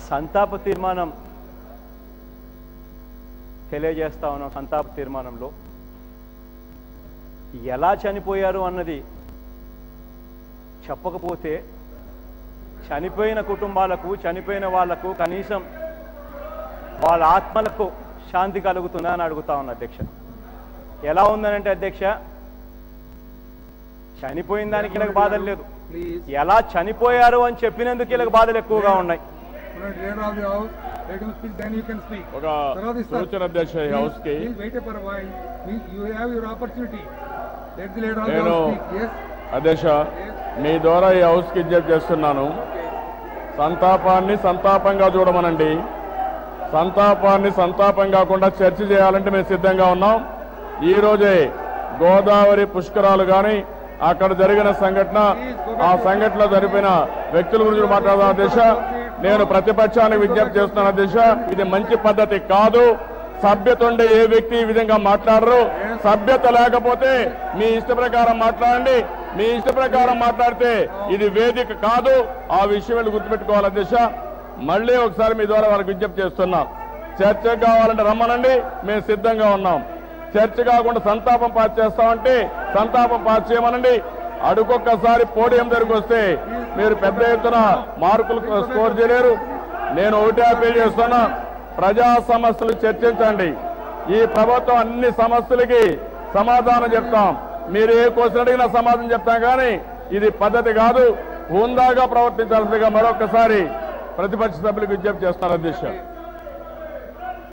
సంతాప తీర్మానం తెలియజేస్తా ఉన్నాం. సంతాప తీర్మానంలో ఎలా చనిపోయారు అన్నది చెప్పకపోతే చనిపోయిన కుటుంబాలకు, చనిపోయిన వాళ్లకు కనీసం వాళ్ళ ఆత్మలకు శాంతి కలుగుతుందా అని అడుగుతా ఉన్నా అధ్యక్ష. ఎలా ఉందనంటే అధ్యక్ష, చనిపోయిన దానికి వీళ్ళకి బాధలు లేదు, ఎలా చనిపోయారు అని చెప్పినందుకు వీళ్ళకి బాధలు ఎక్కువగా ఉన్నాయి. ఒక సూచన అధ్యక్ష, హౌస్ కి నేను అధ్యక్ష మీ ద్వారా ఈ హౌస్ కి విజ్ఞప్తి చేస్తున్నాను. సంతాపాన్ని సంతాపంగా చూడమనండి. సంతాపాన్ని సంతాపం కాకుండా చర్చ చేయాలంటే మేము సిద్ధంగా ఉన్నాం. ఈ రోజే గోదావరి పుష్కరాలు కానీ అక్కడ జరిగిన సంఘటన, ఆ సంఘటనలో జరిపిన వ్యక్తుల గురించి మాట్లాడదాం అధ్యక్ష. నేను ప్రతిపక్షానికి విజ్ఞప్తి చేస్తున్నాను అధ్యక్ష, ఇది మంచి పద్ధతి కాదు. సభ్యత ఉండే ఏ వ్యక్తి ఈ విధంగా మాట్లాడరు. సభ్యత లేకపోతే మీ ఇష్ట ప్రకారం మాట్లాడండి. మీ ఇష్ట ప్రకారం మాట్లాడితే ఇది వేదిక కాదు. ఆ విషయం గుర్తుపెట్టుకోవాలి అధ్యక్ష. మళ్ళీ ఒకసారి మీ ద్వారా వాళ్ళకి విజ్ఞప్తి చేస్తున్నాం. చర్చ కావాలంటే రమ్మనండి, మేము సిద్ధంగా ఉన్నాం. చర్చ కాకుండా సంతాపం పాస్ చేస్తామంటే సంతాపం పాస్ చేయమనండి. అడుగొక్కసారి పోడియం దగ్గరికి వస్తే మీరు పెద్ద ఎత్తున మార్కులు స్కోర్ చేయలేరు. నేను ఒకటే అప్పీల్ చేస్తున్నా, ప్రజా సమస్యలు చర్చించండి. ఈ ప్రభుత్వం అన్ని సమస్యలకి సమాధానం చెప్తాం. మీరు ఏ క్వశ్చన్ అడిగినా సమాధానం చెప్తాం, కానీ ఇది పద్ధతి కాదు. హుందాగా ప్రవర్తించాల్సిందిగా మరొకసారి ప్రతిపక్ష సభ్యులకు విజ్ఞప్తి చేస్తున్నారు అధ్యక్ష.